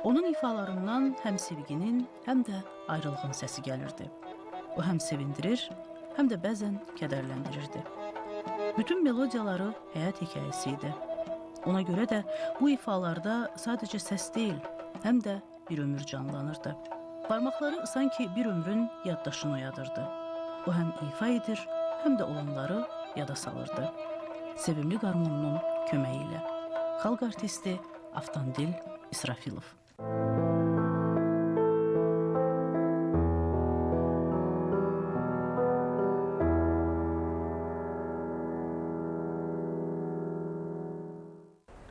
Onun ifalarından həm sevginin, həm də ayrılığın səsi gəlirdi. O həm sevindirir, həm də bəzən kədərləndirirdi. Bütün melodiyaları həyat hekayəsi idi. Ona görə də bu ifalarda sadəcə səs deyil, həm də bir ömür canlanırdı. Barmaqları sanki bir ömrün yaddaşını oyadırdı. O həm ifa edir, həm də olanları yada salırdı. Sevimli qarmonunun köməyi ilə. Xalq artisti Avtandil İsrafilov.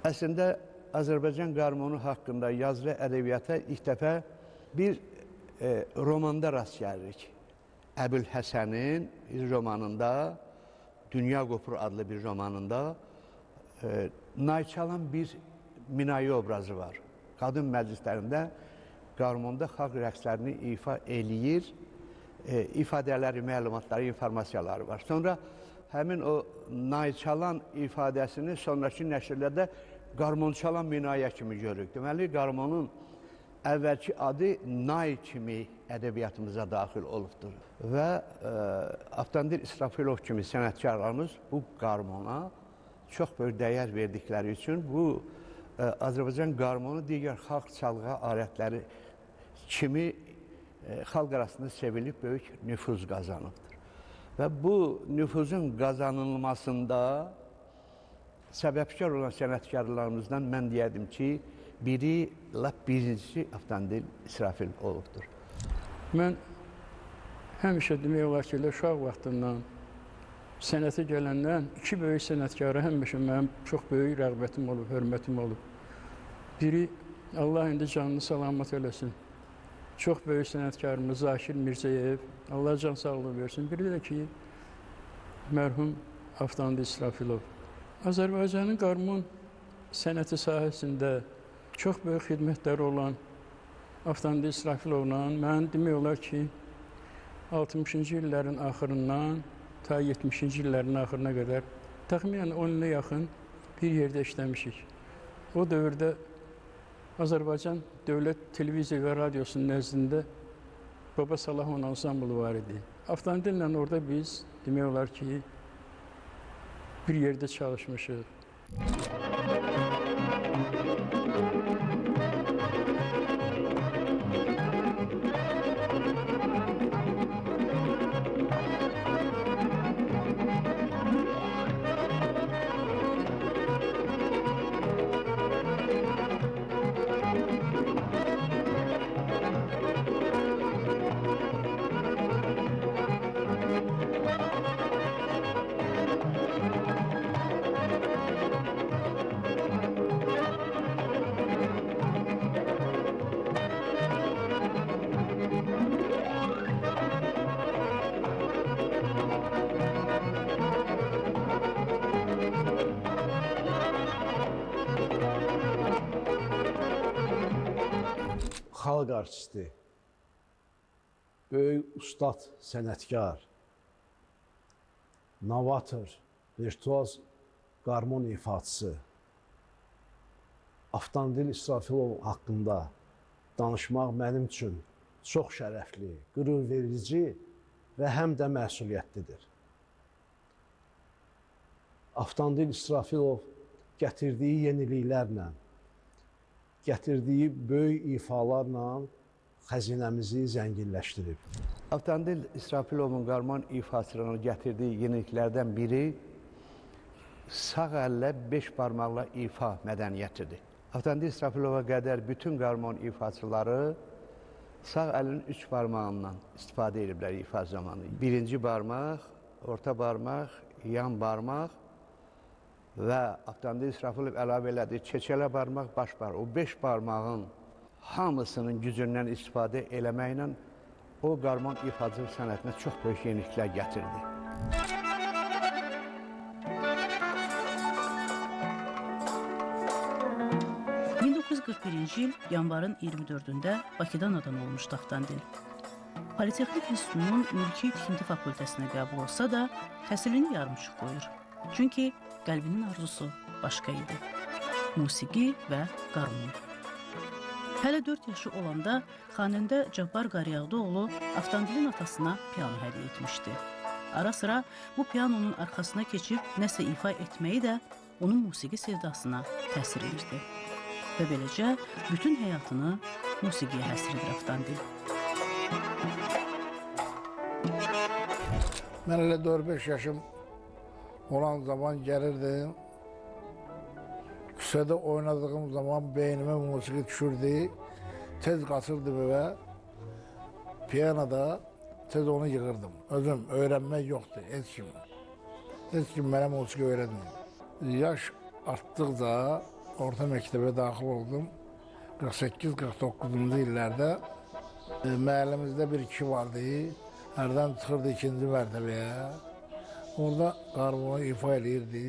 Əslində, Azərbaycan qarmonu haqqında yazılı ədəbiyyata ilk dəfə bir romanda rast gəlirik. Əbülhəsənin bir romanında, Dünya Qopur adlı bir romanında nayçalan bir minayə obrazı var. Qadın məclislərində qarmonda xalq rəqslərini ifa eləyir, ifadələri, məlumatları, informasiyaları var. Sonra həmin o nayçalan ifadəsini sonraki nəşrlərdə qarmonçalan minayə kimi görürük. Deməli, qarmonun əvvəlki adı Nay kimi ədəbiyyatımıza daxil olubdur. Və Avtandil İsrafilov kimi sənətkarlarımız bu qarmona çox böyük dəyər verdikləri üçün bu Azərbaycan qarmonu digər xalq çalğı alətləri kimi xalq arasında sevilib böyük nüfuz qazanıbdır. Və bu nüfuzun qazanılmasında səbəbkar olan sənətkarlarımızdan mən deyədim ki, birincisi Avtandil İsrafil olubdur. Mən həmişə demək olar ki, uşaq vaxtından sənətə gələndən iki böyük sənətkara həmişə mənim çox böyük rəğbətim olub, hörmətim olub. Biri, Allah indi canını salamat eləsin, çox böyük sənətkarımız Zakir Mirzəyev, Allah can sağlığı versin. Biri də ki, mərhum Avtandil İsrafilov. Azərbaycanın qarmon sənəti sahəsində çox böyük xidmətləri olan Avtandil İsrafilovla mən demək olar ki, 60-cı illərin axırından ta 70-ci illərin axırına qədər təxminən 10 ilə yaxın bir yerdə işləmişik. O dövrdə Azərbaycan Dövlət Televiziya və Radiosunun nəzdində Baba Salahon ansamblı var idi. Avtandillə orada biz demək olar ki, bir yerdə çalışmışıq. Xalq artisti, böyük ustad, sənətkar, novator, virtuoz qarmon ifaçısı Avtandil İsrafilov haqqında danışmaq mənim üçün çox şərəfli, qürur verici və həm də məsuliyyətlidir. Avtandil İsrafilov gətirdiyi yeniliklərlə, gətirdiyi böyük ifalarla xəzinəmizi zənginləşdirib. Avtandil İsrafilovun qarmon ifasının gətirdiyi yeniliklərdən biri sağ əllə 5 barmaqla ifa mədəniyyətidir. Avtandil İsrafilova qədər bütün qarmon ifaçıları sağ əlin 3 barmağından istifadə ediblər ifa zamanı. Birinci barmaq, orta barmaq, yan barmaq və Avtandil İsrafilov əlavə elədiyi çeçələ barmaq, baş barmaq. O 5 barmağın hamısının gücündən istifadə eləməklə o qarmon ifacılıq sənətinə çox böyük yeniliklər gətirdi. il yanvarın 24-də Bakıda anadan olmuşdu Avtandil. Politexnik İnstitutunun Mülki Tikinti Fakültəsinə qəbul olsa da, təhsilini yarımçıq qoyur. Çünki qəlbinin arzusu başqa idi. Musiqi və qarmon. Hələ 4 yaşı olanda xanəndə Cabbar Qaryağdıoğlu Avtandilin atasına piano hədiyyə etmişdi. Ara sıra bu pianonun arxasına keçib nəsə ifa etməyi də onun musiqi sevdasına təsir edirdi. Və beləcə bütün həyatını musiqiyə həsr edir Avtandil. Mən elə 4-5 yaşım olan zaman gəlirdim. Küçədə oynadığım zaman beynimə musiqi düşürdü. Tez qaçırdım evə. Piyanoda tez onu yığırdım. Özüm öyrənmək yoxdur, heç kim. Heç kim mənə musiqi öyrətmir. Yaş artdıqca orta məktəbə daxil oldum. 48-49-cu illərdə məhəlləmizdə bir kişi vardı. Hərdən çıxırdı 2-ci mərtəbəyə. Orada qarmonu ifa eləyirdi.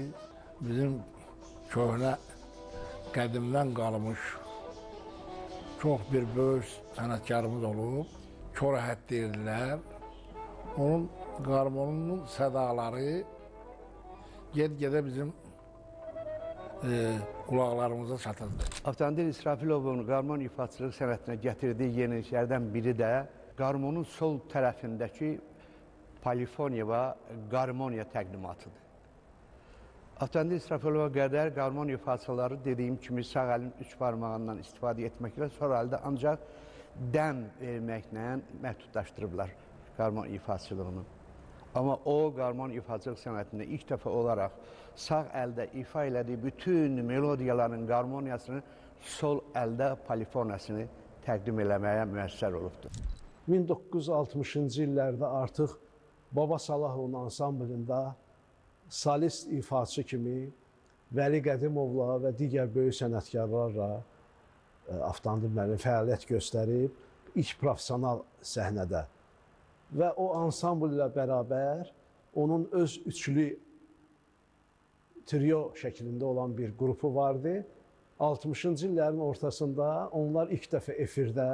Bizim köhnə qədimdən qalmış çox bir böyük sənətkarımız olub. Korəhət deyirdilər. Onun qarmonunun sədaları ged-gedə bizim qulaqlarımıza çatırdı. Avtandil İsrafilovun qarmon ifaçılıq sənətinə gətirdiyi yeniliklərdən biri də qarmonun sol tərəfindəki polifoniya və qarmoniya təqdimatıdır. Avtandil İsrafilova qədər qarmon ifaçıları dediyim kimi sağ əlin 3 barmağından istifadə etməklə, sonra əldə ancaq dəm verməklə məhdudlaşdırıblar qarmon ifaçılığını. Amma o, qarmon ifaçılıq sənətində ilk dəfə olaraq sağ əldə ifa elədiyi bütün melodiyaların qarmoniyasını sol əldə polifoniyasını təqdim eləməyə müəssər olubdur. 1960-cı illərdə artıq Baba Salahovun ansamblında solist ifaçı kimi Vəli Qədimovla və digər böyük sənətkarlarla Avtandil müəllim fəaliyyət göstərib ilk professional səhnədə. Və o ansambl ilə bərabər onun öz üçlü trio şəklində olan bir qrupu vardı. 60-cı illərin ortasında onlar ilk dəfə efirdə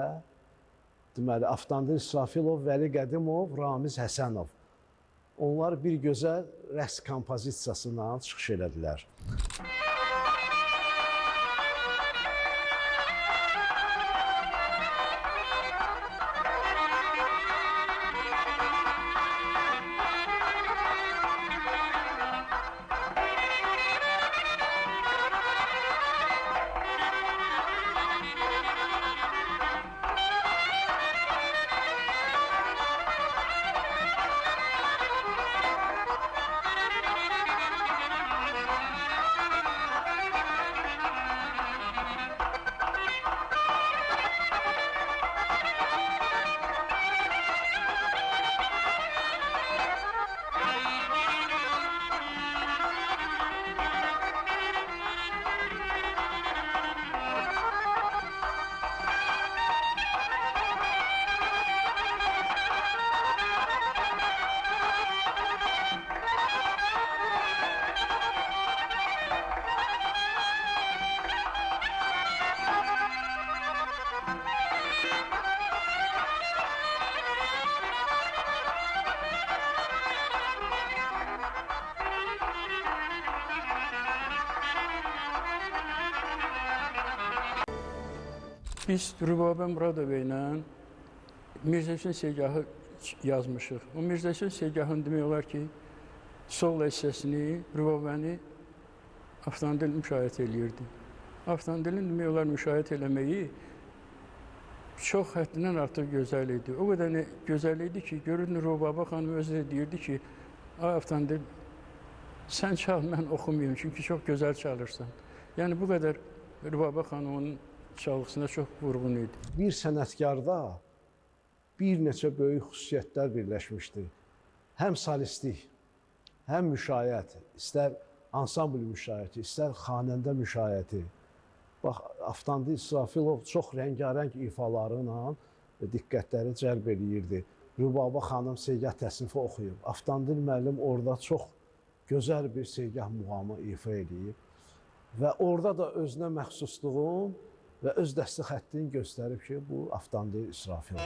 deməli Avtandil İsrafilov, Vəli Qədimov, Ramiz Həsənov. Onlar bir gözəl rəqs kompozisiyasından çıxış elədilər. Biz Rübabə Muradov ilə Mirzə Hüseyn Segahı yazmışıq. O Mirzə Hüseyn Segahın demək olar ki, sol hissəsini, rübabəni avtomobil müşahidə eləyirdi. Avtomobilin demək olar müşahidə eləməyi çox həddindən artıq gözəl idi. O qədər gözəl idi ki, görürdün Rübabə xanım özü də deyirdi ki, ay avtomobil, sən çal, mən oxumayım, çünki çox gözəl çalırsan. Yəni bu qədər Rübabə xanımın çalğısına çox vurğun idi. Bir sənətkarda bir neçə böyük xüsusiyyətlər birləşmişdi. Həm solistlik, həm müşayiət, istər ansambl müşayiəti, istər xanəndə müşayiəti. Bax, Avtandil İsrafilov çox rəngarəng ifaları ilə diqqətləri cəlb eləyirdi. Rübabə xanım Segah təsnifi oxuyub. Avtandil müəllim orada çox gözəl bir Segah muğamı ifa eləyib. Və orada da özünə məxsusluğun və öz dəstək xəttini göstərib ki, bu Avtandil İsrafilov.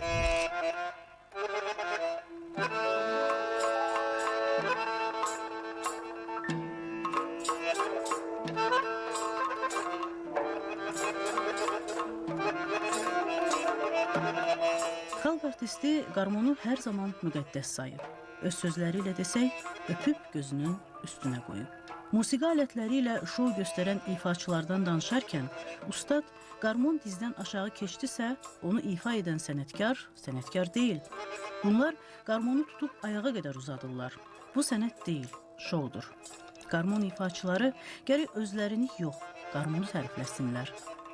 Xalq artisti qarmonu hər zaman müqəddəs sayıb. Öz sözləri ilə desək, öpüb gözünün üstünə qoyub. Musiqi alətləri ilə şou göstərən ifaçılardan danışarkən, ustad qarmon dizdən aşağı keçdisə, onu ifa edən sənətkar deyil. Bunlar qarmonu tutub ayağa qədər uzadırlar. Bu sənət deyil, şoudur. Qarmon ifaçıları gərək özlərini yox, qarmonu tərifləsinlər.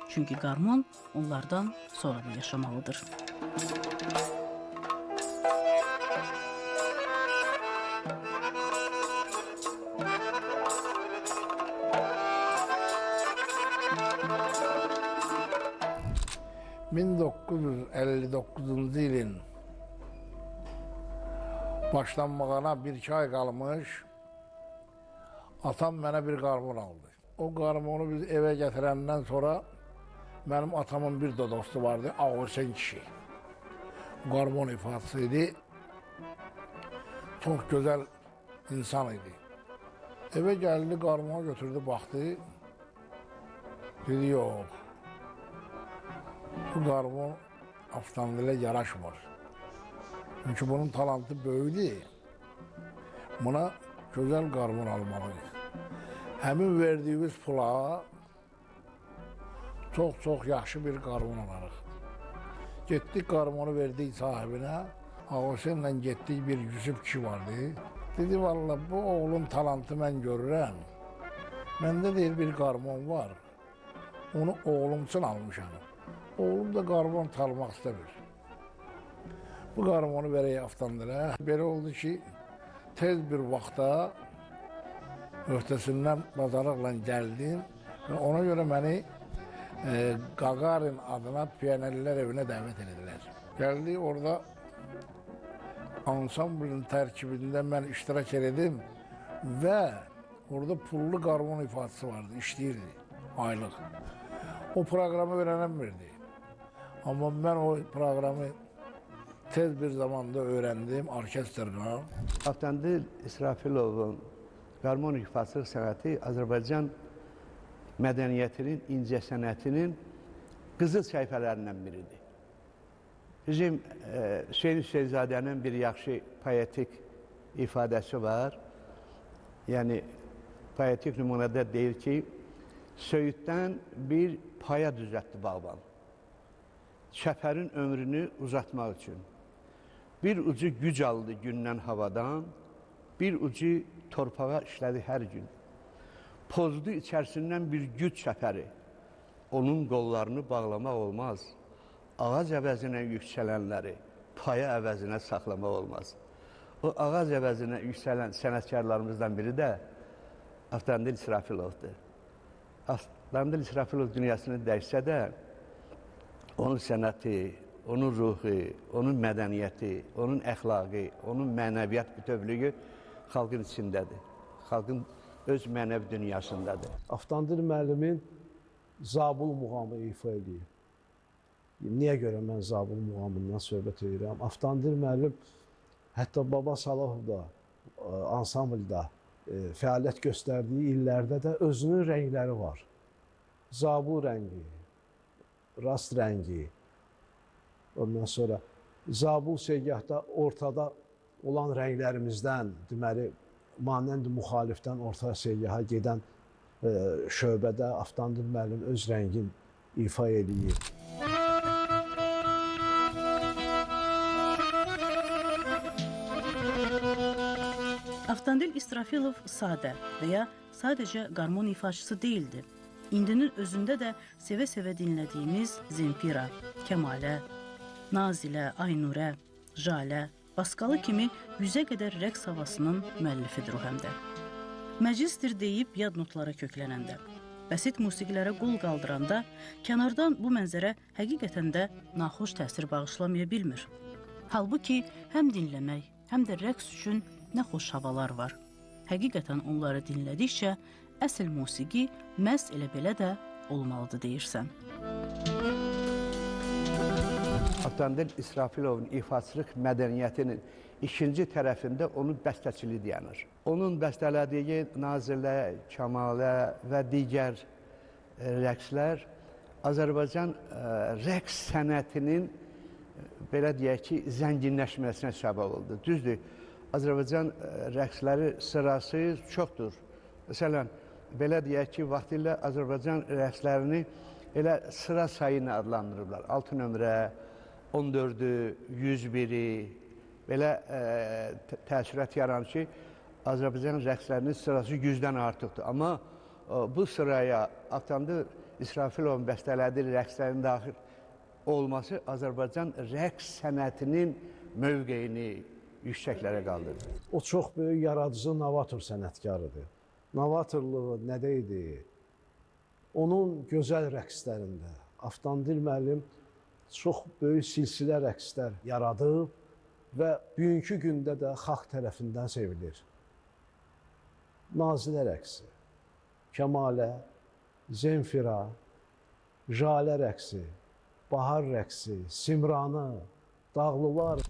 Çünki qarmon onlardan sonra da yaşamalıdır. ...1959-cu ilin başlanmağına bir iki ay qalmış, atam mənə bir qarmon aldı. O qarmonu biz evə gətirəndən sonra mənim atamın bir də dostu vardı, Ağustin kişi. Qarmon ifası idi, çox gözəl insan idi. Evə gəldi, qarmonu götürdü, baxdı, dedi yox. Bu qarmon avtomobilə yaraşmır. Çünki bunun talantı böyüdür. Buna gözəl qarmon almalıyıq. Həmin verdiyimiz pula çox yaxşı bir qarmon alarıq. Getdik qarmonu verdik sahibinə. Ağustinlə getdik, bir Yusuf kişi vardı. Dedi, valla bu oğlun talantı mən görürəm. Məndə deyir bir qarmon var. Onu oğlum üçün almışam. Oğlum da qarmon çalmaq istəmir. Bu qarmonu verək avtomobilə. Belə oldu ki, tez bir vaxtda öhdəsindən bazarlıqla gəldim və ona görə məni Qaqarin adına Piyanəlilər evinə dəvət edildilər. Gəldik, orada ansamblın tərkibində mən iştirak ededim və orada pullu qarmon ifadəsi vardı, işləyirdi aylıq. O proqramı öyrənəmirdi. Amma mən o proqramı tez bir zamanda öyrəndim orkestrla. Avtandil İsrafilovun qarmon ifasılıq sənəti Azərbaycan mədəniyyətinin, incəsənətinin qızıl səhifələrindən biridir. Bizim Hüseyn Hüseynzadənin bir yaxşı poetik ifadəsi var. Yəni, poetik nümunədə deyir ki, söyüddən bir paya düzəltdi bağban. Çəpərin ömrünü uzatmaq üçün. Bir ucu güc aldı gündən havadan, bir ucu torpağa işlədi hər gün. Pozdu içərisindən bir güc çəpəri. Onun qollarını bağlamaq olmaz. Ağac əvəzinə yüksələnləri paya əvəzinə saxlamaq olmaz. O ağac əvəzinə yüksələn sənətkarlarımızdan biri də Avtandil İsrafilovdur. Avtandil İsrafilov dünyasını dəyişsə də, onun sənəti, onun ruhu, onun mədəniyyəti, onun əxlaqı, onun mənəviyyat bütövlüyü xalqın içindədir. Xalqın öz mənəvi dünyasındadır. Avtandil müəllimin Zabul muğamı ifa edib. Niyə görə mən Zabul muğamından söhbət edirəm? Avtandil müəllim hətta Baba Salahov da ansamblda fəaliyyət göstərdiyi illərdə də özünün rəngləri var. Zabul rəngi, rast rəngi, ondan sonra Zabul Segahda ortada olan rənglərimizdən, deməli, maneənd müxalifdən orta seyyaha gedən şöbədə Avtandil müəllim öz rəngin ifa eləyir. Avtandil İsrafilov sadə və ya sadəcə qarmon ifaçısı deyildi. İndinin özündə də sevə-sevə dinlədiyimiz Zemfira, Kəmalə, Nazilə, Aynurə, Jalə, Baskalı kimi 100-ə qədər rəqs havasının müəllifidir o həm də. Məclisdir deyib yad notlara köklənəndə, bəsit musiqilərə qol qaldıranda, kənardan bu mənzərə həqiqətən də naxoş təsir bağışlamaya bilmir. Halbuki həm dinləmək, həm də rəqs üçün nə xoş havalar var. Həqiqətən onları dinlədikcə, əsl musiqi məhz elə belə də olmalıdır deyirsən. Avtandil İsrafilovun ifaçılıq mədəniyyətinin ikinci tərəfində onun bəstəçiliyi dayanır. Onun bəstələdiyi Nazilə, Kəmalə və digər rəqslər Azərbaycan rəqs sənətinin belə deyək ki, zənginləşməsinə səbəb oldu. Düzdür, Azərbaycan rəqsləri sırası çoxdur. Məsələn, belə deyək ki, vaxtilə Azərbaycan rəqslərini elə sıra sayını adlandırırlar. 6 nömrə, 14-ü, 101-i, belə təəssürat yaranır ki, Azərbaycan rəqslərinin sırası 100-dən artıqdır. Amma bu sıraya Avtandil İsrafilovun bəstələdiyi rəqslərin daxil olması Azərbaycan rəqs sənətinin mövqeyini yüksəklərə qaldırdı. O çox böyük yaradıcı, novator sənətkarıdır. Novatorluğu nədə idi? Onun gözəl rəqslərində Avtandil müəllim çox böyük silsilə rəqslər yaradıb və bugünkü gündə də xalq tərəfindən sevilir. Nazilə rəqsi, Kəmalə, Zemfira, Jalə rəqsi, Bahar rəqsi, Simranı, Dağlılar.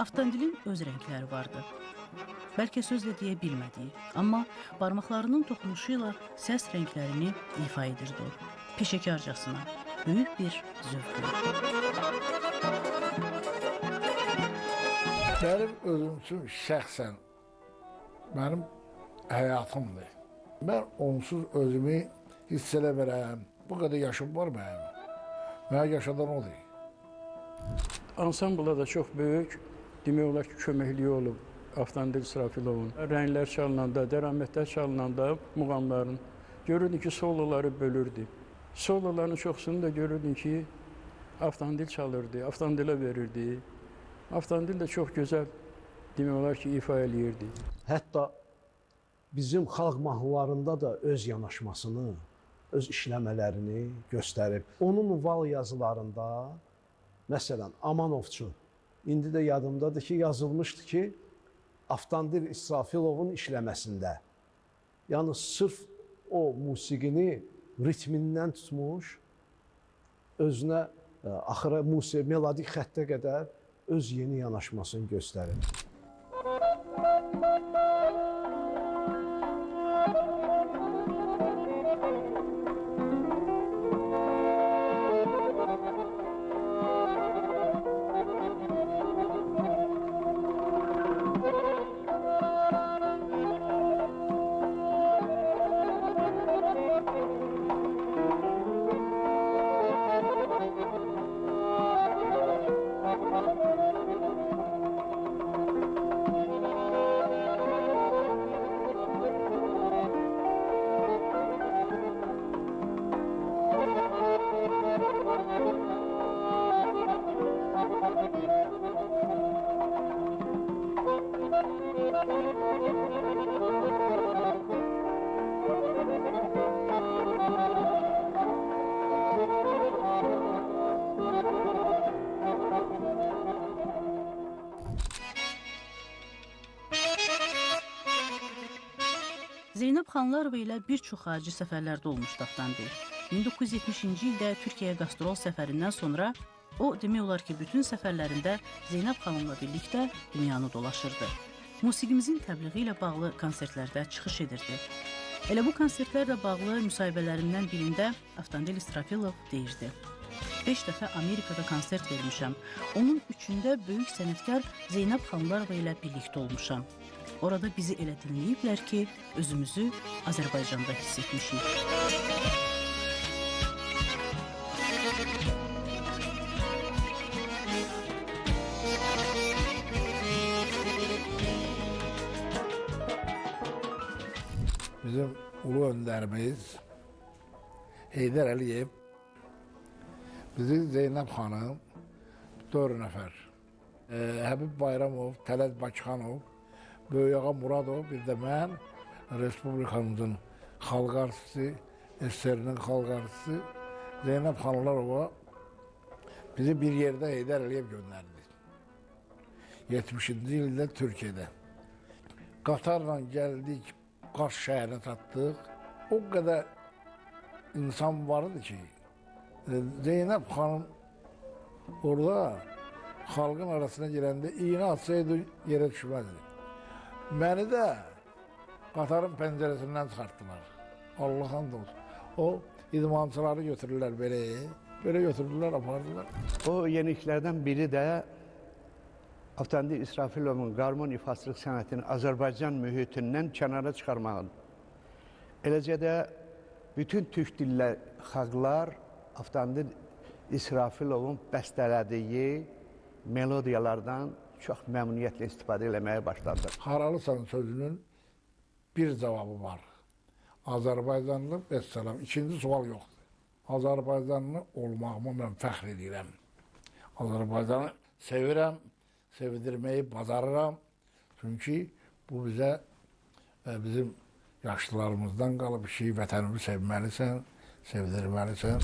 Avtandilin öz rəngləri vardı. Bəlkə sözlə deyə bilmədiyi, amma barmaqlarının toxunuşu ilə səs rənglərini ifa edirdi o. Peşəkarcasına, böyük bir zövqlə. Mənim özüm üçün şəxsən mənim həyatımdır. Mən onsuz özümü hiss eləmirəm. Bu qədər yaşım var mənim. Mənə yaşadan odur. Ansambla da çox böyük, demək olar ki, köməkliyi olub Avtandil İsrafilovun. Rənglər çalınanda, dəramətlər çalınanda muğamların görürdün ki, soloları bölürdü. Soloların çoxsunu da görürdün ki, Avtandil çalırdı, Avtandilə verirdi. Avtandil də çox gözəl, demək olar ki, ifa eləyirdi. Hətta bizim xalq mahnılarında da öz yanaşmasını, öz işləmələrini göstərib. Onun val yazılarında, məsələn, Amanovçu, indi də yadımdadır ki, yazılmışdı ki, Avtandil İsrafilovun işləməsində. Yəni, sırf o musiqini ritmindən tutmuş, özünə axıra melodik xəttə qədər öz yeni yanaşmasını göstərir. Xanlarova ilə bir çox xarici səfərlərdə olmuşdu Avtandil. 1970-ci ildə Türkiyəyə qastrol səfərindən sonra o, demək olar ki, bütün səfərlərində Zeynəb xanımla birlikdə dünyanı dolaşırdı. Musiqimizin təbliği ilə bağlı konsertlərdə çıxış edirdi. Elə bu konsertlərlə bağlı müsahibələrindən birində Avtandil İsrafilov deyirdi: 5 dəfə Amerikada konsert vermişəm. Onun üçündə böyük sənətkar Zeynəb Xanlarova ilə birlikdə olmuşam. Orada bizi elə dinləyiblər ki, özümüzü Azərbaycanda hiss etmişik. Bizim ulu öndərimiz Heydər Əliyev, bizi Zeynəb xanım, 4 nəfər, Həbib Bayramov, Tələz Bakıxanov, Böyüyağa Muradov, bir də mən, Respublikamızın xalq artisti, SSR-nin xalq artisti Zeynəb Xanlarova bizi bir yerdə Heydər Əliyev göndərdi. 70-ci ildə Türkiyədə. Qatarla gəldik, Qars şəhərinə çatdıq. O qədər insan var idi ki, Zeynəb xanım orada xalqın arasına girəndə iğne atsaydı yerə düşməzdi. Məni də qatarın pəncərəsindən çıxartdılar. Allah hamd olsun. O idmançıları götürürlər belə götürdülər, apardılar. O yeniliklərdən biri də Avtandil İsrafilovun qarmon ifaçılıq sənətini Azərbaycan mühitindən kənara çıxarmağıdır. Eləcə də bütün türk dilli xalqlar Avtandil İsrafilovun bəstələdiyi melodiyalardan çox məmnuniyyətlə istifadə eləməyə başladı. Haralısan sözünün bir cavabı var. Azərbaycanlı bəstəlam. İkinci sual yoxdur. Azərbaycanlı olmağıma mən fəxr edirəm. Azərbaycanı sevirəm, sevdirməyi bacarıram. Çünki bu bizə bizim yaşlılarımızdan qalıb bir şey, vətənimi sevməlisən, sevdirməlisən.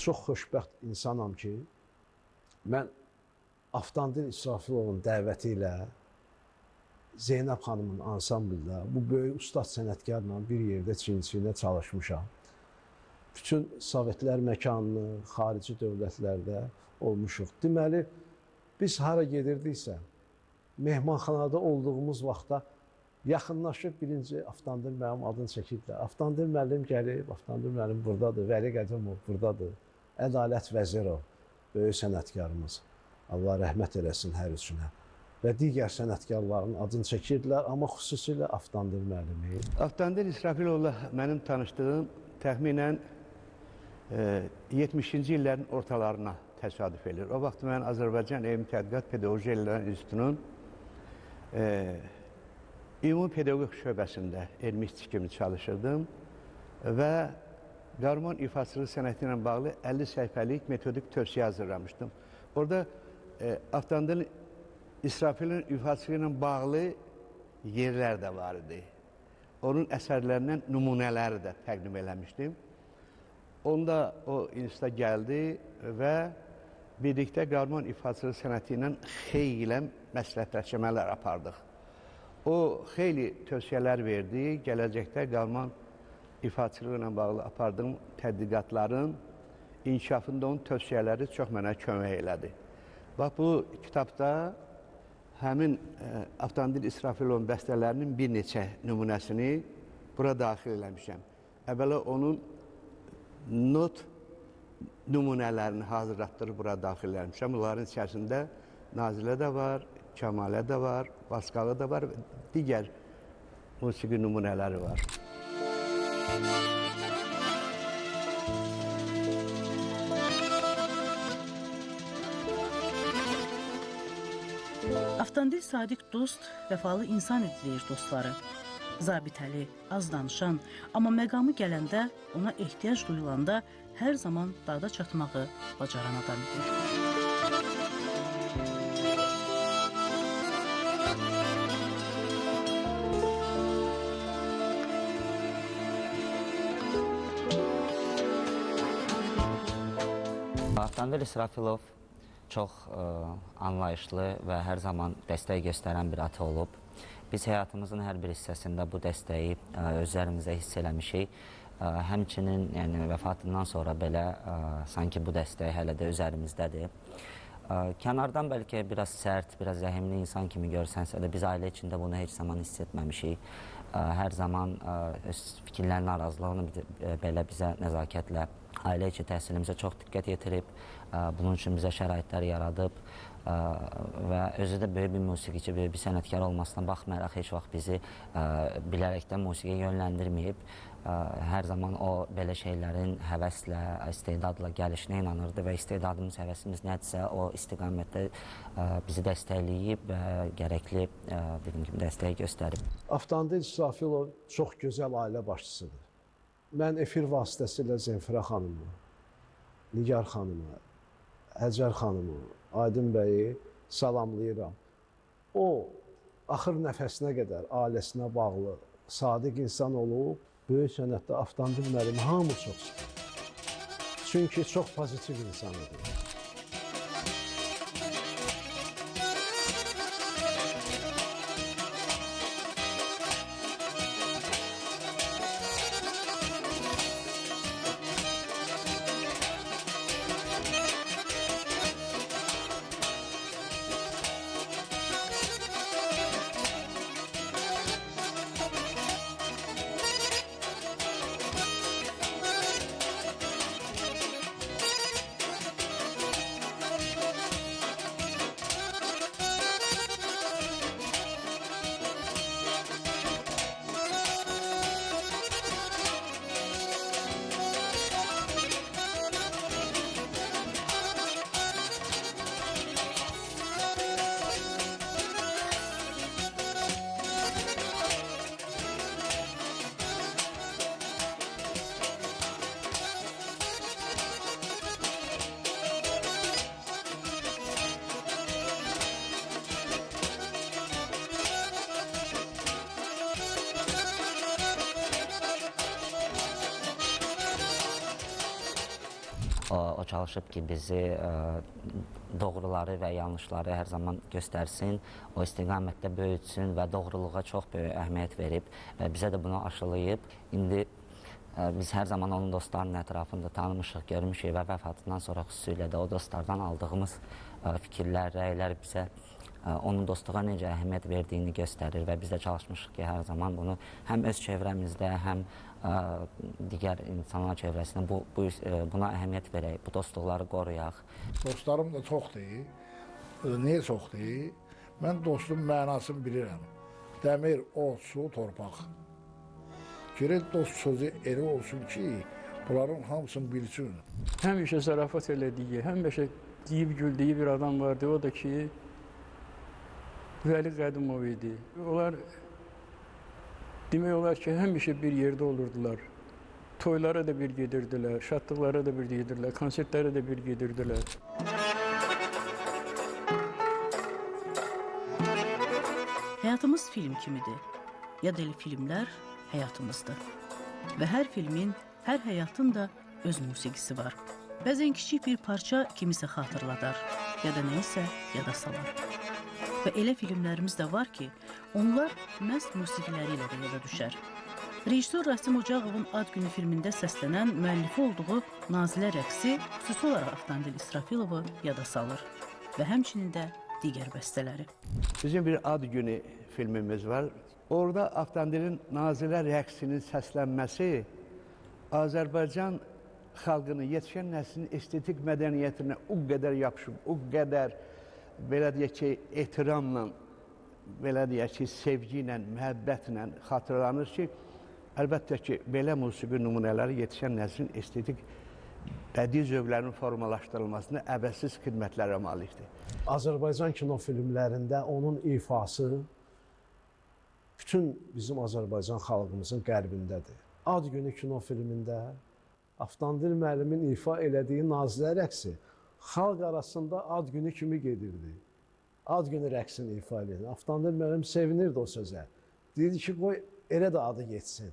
Çox xoşbəxt insanam ki, mən Avtandil İsrafilovun dəvəti ilə Zeynəb xanımın ansamblda bu böyük ustad sənətkarla bir yerdə çiyin-çiyinə çalışmışam. Bütün Sovetlər məkanını, xarici dövlətlərdə olmuşuq. Deməli, biz hara gedirdiksə, mehmanxanada olduğumuz vaxtda yaxınlaşıb birinci Avtandil mənim adını çəkiblər. Avtandil müəllim gəlib, Avtandil müəllim buradadır, Vəli Qədimov buradadır. Ədalət Vəzirov, böyük sənətkarımız, Allah rəhmət eləsin hər üçünə və digər sənətkarların adını çəkirdilər, amma xüsusilə Avtandil müəllimi. Avtandil İsrafilovla mənim tanışdığım təxminən 70-ci illərin ortalarına təsadüf edir. O vaxt mən Azərbaycan Elmi Tədqiqat Pedaqoji Elmlər İnstitutunun ümumi pedaqoq şöbəsində elmi işçi kimi çalışırdım və qarmon ifaçılıq sənəti ilə bağlı 50 səhifəlik metodik tövsiyə hazırlamışdım. Orada Avtandil İsrafilovun ifaçılığı ilə bağlı yerlər də var idi. Onun əsərlərindən nümunələri də təqdim eləmişdim. Onda o instituta gəldi və birlikdə qarmon ifaçılıq sənəti ilə xeyli məsləhətləşmələr apardıq. O xeyli tövsiyələr verdi, gələcəkdə qarmon ifaçılığı ilə bağlı apardığım tədqiqatların inkişafında onun tövsiyələri çox mənə kömək elədi. Bax, bu kitabda həmin Avtandil İsrafilovun bəstələrinin bir neçə nümunəsini bura daxil eləmişəm. Əvvəla onun not nümunələrini hazırlatdırıb bura daxil eləmişəm. Bunların içərisində Nazilə də var, Kəmalə də var, Baskalı da var və digər musiqi nümunələri var. Avtandil sadiq dost, vəfalı insan idi deyir dostları. Zabit Əli, az danışan, amma məqamı gələndə, ona ehtiyac duyulanda hər zaman dağda çatmağı bacaran adam idi. Avtandil İsrafilov çox anlayışlı və hər zaman dəstək göstərən bir ata olub. Biz həyatımızın hər bir hissəsində bu dəstəyi özlərimizə hiss eləmişik. Həmçinin vəfatından sonra belə sanki bu dəstək hələ də üzərimizdədir. Kənardan bəlkə biraz sərt, biraz zəhimli insan kimi görsənsə də biz ailə içində bunu heç zaman hiss etməmişik. Hər zaman öz fikirlərin arazlığını belə bizə nəzakətlə ailə içi təhsilimizə çox diqqət yetirib, bunun üçün bizə şəraitlər yaradıb və özü də böyük bir musiqiçi, böyük bir sənətkar olmasına baxmayaraq heç vaxt bizi bilərəkdən musiqiyə yönləndirməyib. Hər zaman o belə şeylərin həvəslə, istedadla gəlişinə inanırdı və istedadımız, həvəsimiz nədirsə o istiqamətdə bizi dəstəkləyib və gərəkli dediyim kimi dəstəyi göstərib. Avtandil İsrafilov çox gözəl ailə başçısıdır. Mən efir vasitəsilə Zemfirə xanımı, Nigar xanımı, Həcər xanımı, Aydın bəyi salamlayıram. O, axır nəfəsinə qədər ailəsinə bağlı, sadiq insan olub, böyük sənətdə Avtandil müəllimi hamı çox sevir. Çünki çox pozitiv insan idi. O çalışıb ki, bizi doğruları və yanlışları hər zaman göstərsin, o istiqamətdə böyütsün və doğruluğa çox böyük əhəmiyyət verib. Bizə də bunu aşılayıb. İndi biz hər zaman onun dostlarının ətrafında tanımışıq, görmüşük və vəfatından sonra xüsusilə də o dostlardan aldığımız fikirlər, rəylər bizə onun dostluğa necə əhəmiyyət verdiyini göstərir və biz də çalışmışıq ki, hər zaman bunu həm öz çevrəmizdə, həm digər insanlar çevrəsində buna əhəmiyyət verək, bu dostluqları qoruyaq. Dostlarım da çoxdur. Niyə çoxdur? Mən dostun mənasını bilirəm. Dəmir, od, su, torpaq. Gerək dost sözü elə olsun ki, bunların hamısını bilsin. Həmişə zarafat elədiyi, həmişə deyib güldüyü bir adam vardı, o da ki, Vəli Qədimov idi. Onlar demək olar ki, həmişə bir yerdə olurdular. Toylara da bir gedirdilər, şadlıqlara da bir gedirdilər, konsertlərə də bir gedirdilər. Həyatımız film kimidir. Ya da filmlər həyatımızdır. Və hər filmin, hər həyatın da öz musiqisi var. Bəzən kiçik bir parça kimisə xatırladar, ya da nəysə yada salar. Və elə filmlərimiz də var ki, onlar məhz musiqiləri ilə də yada düşər. Rejissor Rasim Ocağovun Ad günü filmində səslənən, müəllifi olduğu Nazilə rəqsi xüsusi olaraq Avtandil İsrafilovu yada salır və həmçinin də digər bəstələri. Bizim bir Ad günü filmimiz var. Orada Avtandilin Nazilə rəqsinin səslənməsi Azərbaycan xalqının, yetişən nəslin estetik mədəniyyətinə o qədər yapışıb, o qədər belə deyək ki, ehtiramla, belə deyək ki, sevgi ilə, məhəbbətlə xatırlanır ki, əlbəttə ki, belə musiqi nümunələri yetişən nəslin estetik bədii zövqlərinin formalaşdırılmasında əvəzsiz xidmətlərə malikdir. Azərbaycan kino filmlərində onun ifası bütün bizim Azərbaycan xalqımızın qəlbindədir. Ad günü kino filmində Avtandil müəllimin ifa elədiyi Nazilə rəqsi xalq arasında ad günü kimi gedirdi. Ad günü rəqsini ifa edirdi. Avtandil müəllim sevinirdi o sözə. Deyirdi ki, qoy elə də adı geçsin.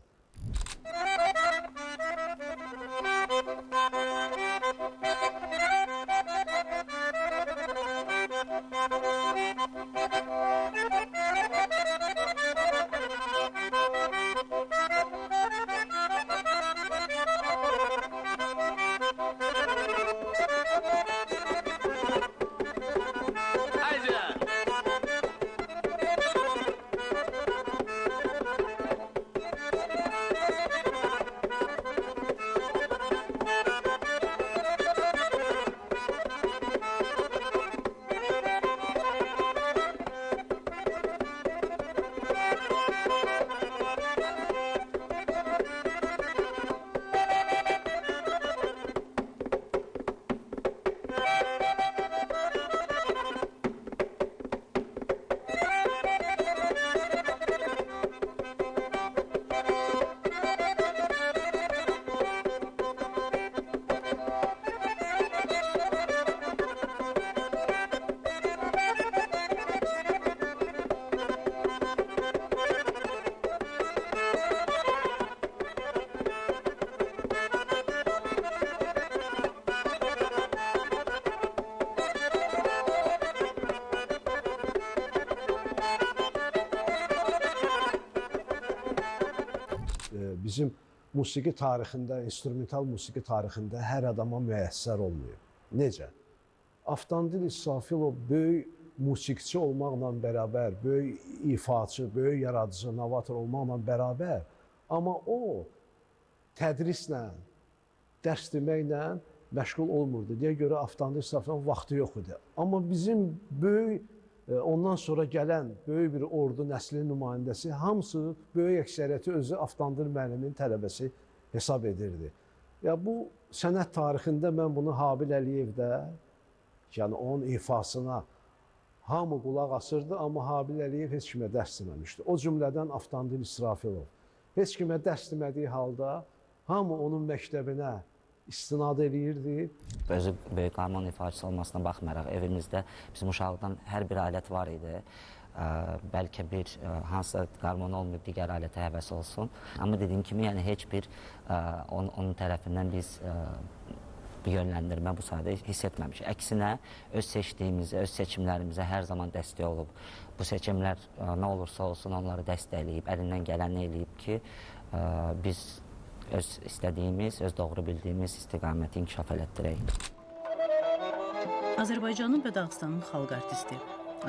Bizim musiqi tarixində, instrumental musiqi tarixində hər adama müəssər olmuyor. Necə? Avtandil İsrafilov böyük musiqiçi olmaqla bərabər, böyük ifaçı, böyük yaradıcı, novator olmaqla bərabər, amma o tədrislə, dərs deməklə məşğul olmurdu. Deyə görə Avtandil İsrafilov vaxtı yox idi. Amma bizim böyük ondan sonra gələn böyük bir ordu nəslinin nümayəndəsi, hamısı böyük əksəriyyəti özü Avtandil müəllimin tələbəsi hesab edirdi. Ya bu sənət tarixində mən bunu Habil Əliyevdə, yəni onun ifasına hamı qulaq asırdı, amma Habil Əliyev heç kimə dərs deməmişdi. O cümlədən Avtandil İsrafilov. Heç kimə dərs demədiyi halda hamı onun məktəbinə istinad eləyirdi. Özü böyük qarmon ifaçısı olmasına baxmayaraq evimizdə bizim uşaqdan hər bir alət var idi. Bəlkə bir hansısa qarmon olmayıb digər alətə həvəs olsun. Amma dediyim kimi, yəni heç bir onun tərəfindən biz yönləndirmə bu sayədə hiss etməmişik. Əksinə öz seçdiyimizə, öz seçimlərimizə hər zaman dəstək olub. Bu seçimlər nə olursa olsun onları dəstəkləyib, əlindən gələni eləyib ki, biz öz istədiyimiz, öz doğru bildiyimiz istiqaməti inkişaf elətdirək. Azərbaycanın və Dağıstanın xalq artisti,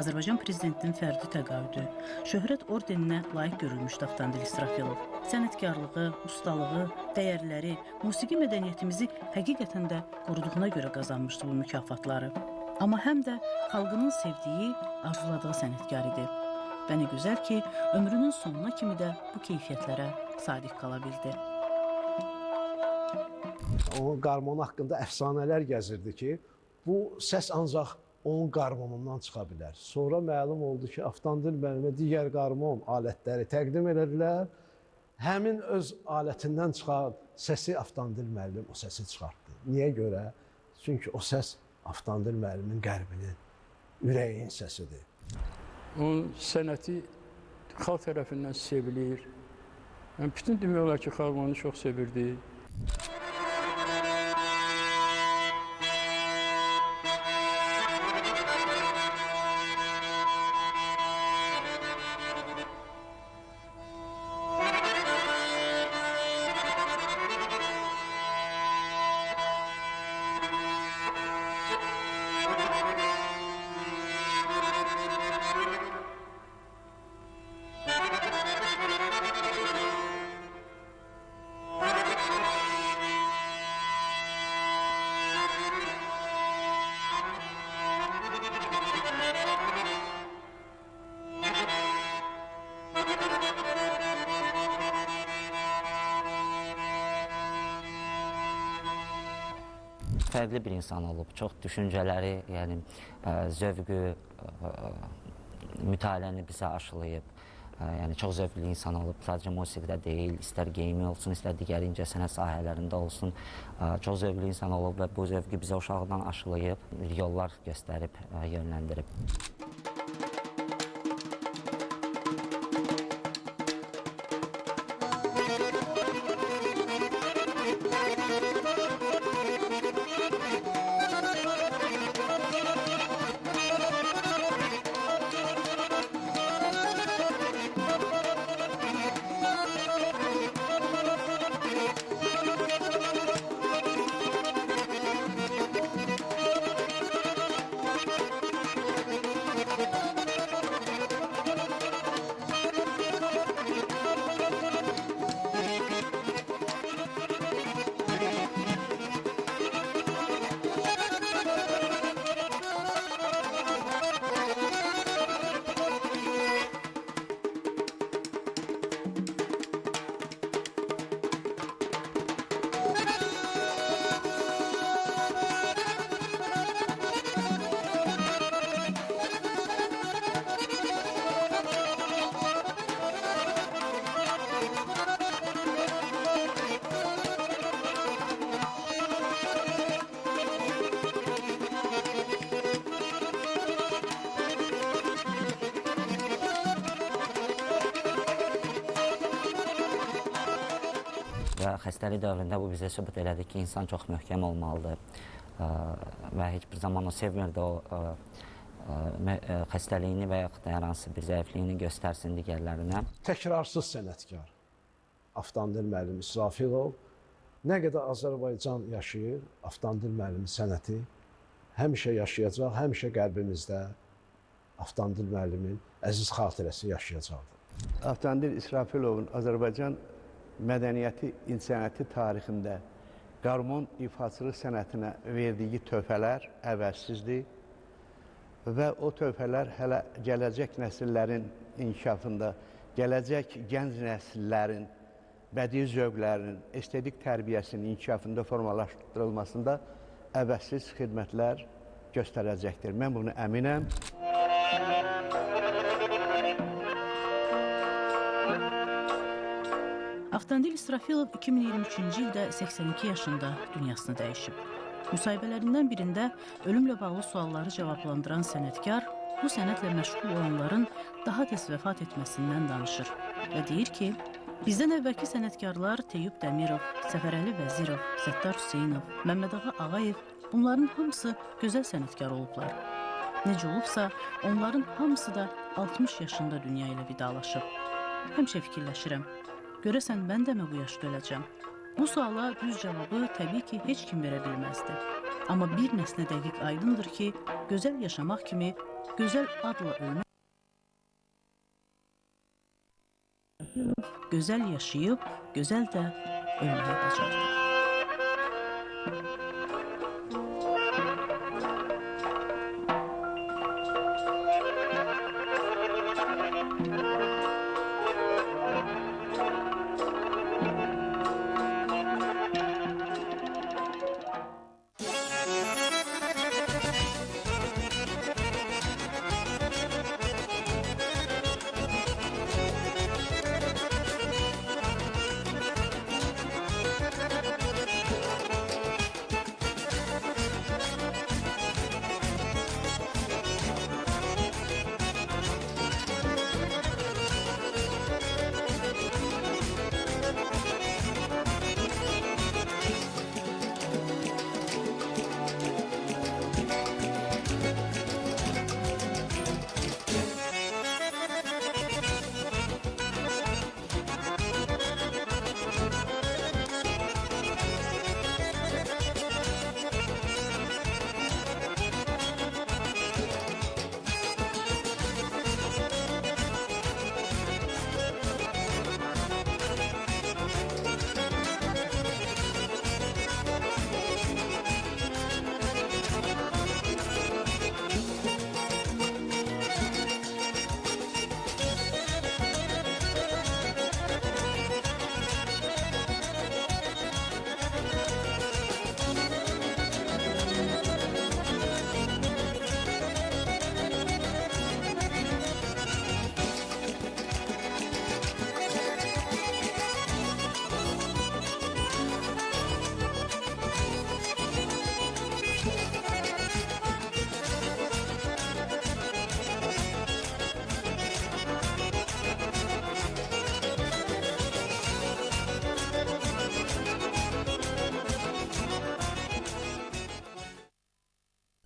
Azərbaycan Prezidentinin fərdi təqaüdü, şöhrət ordeninə layiq görülmüş Avtandil İsrafilov, sənətkarlığı, ustalığı, dəyərləri, musiqi mədəniyyətimizi həqiqətən də qoruduğuna görə qazanmışdı bu mükafatları. Amma həm də xalqının sevdiyi, arzuladığı sənətkar idi. Və nə gözəl ki, ömrünün sonuna kimi də bu keyfiyyətlərə sadiq qala bildi. Onun qarmonu haqqında əfsanələr gəzirdi ki, bu səs ancaq onun qarmonundan çıxa bilər. Sonra məlum oldu ki, Avtandil müəllimə digər qarmon alətləri təqdim elədilər. Həmin öz alətindən çıxan səsi Avtandil müəllim o səsi çıxartdı. Niyə görə? Çünki o səs Avtandil müəllimin qəlbinin, ürəyin səsidir. Onun sənəti xalq tərəfindən sevilir. Yəni, bütün demək olar ki, xalq onu çox sevirdi. fərqli bir insan olub. Çox düşüncələri, yəni zövqü, mütaliəni bizə aşılayıb. Yəni çox zövqlü insan olub. Sadəcə musiqidə deyil, istər geyimi olsun, istər digər incəsənət sahələrində olsun. Çox zövqlü insan olub və bu zövqü bizə uşaqdan aşılayıb, yollar göstərib, yönləndirib. Və xəstəlik dövründə bu bizə sübut elədi ki, insan çox möhkəm olmalıdır və heç bir zaman o sevmirdi o xəstəliyini və yaxud da hər hansı bir zəifliyini göstərsin digərlərinə. Təkrarsız sənətkar Avtandil müəllimi İsrafilov nə qədər Azərbaycan yaşayır, Avtandil müəllimi sənəti həmişə yaşayacaq, həmişə qəlbimizdə Avtandil müəllimin əziz xatirəsi yaşayacaqdır. Avtandil İsrafilovun Azərbaycan mədəniyyəti, incəsənəti tarixində qarmon ifaçılıq sənətinə verdiyi töhfələr əvəzsizdir və o töhfələr hələ gələcək nəsillərin inkişafında, gələcək gənc nəsillərin bədii zövqlərinin, estetik tərbiyəsinin inkişafında, formalaşdırılmasında əvəzsiz xidmətlər göstərəcəkdir. Mən bunu əminəm. Avtandil İsrafilov 2023-cü ildə 82 yaşında dünyasını dəyişib. Müsahibələrindən birində ölümlə bağlı sualları cavablandıran sənətkar bu sənətlə məşğul olanların daha tez vəfat etməsindən danışır və deyir ki, bizdən əvvəlki sənətkarlar Teyyub Dəmirov, Səfərəli Vəzirov, Səttar Hüseynov, Məmmədağa Ağayev, bunların hamısı gözəl sənətkar olublar. Necə olubsa, onların hamısı da 60 yaşında dünya ilə vidalaşıb. Həmişə fikirləşirəm, görəsən mən də mi bu yaşda öləcəm? Bu suala düz cavabı təbii ki, heç kim verə bilməzdi. Amma bir nəslə dəqiq aydındır ki, gözəl yaşamaq kimi gözəl adla ölmək, gözəl yaşayıb, gözəl də ölməyə bacardı.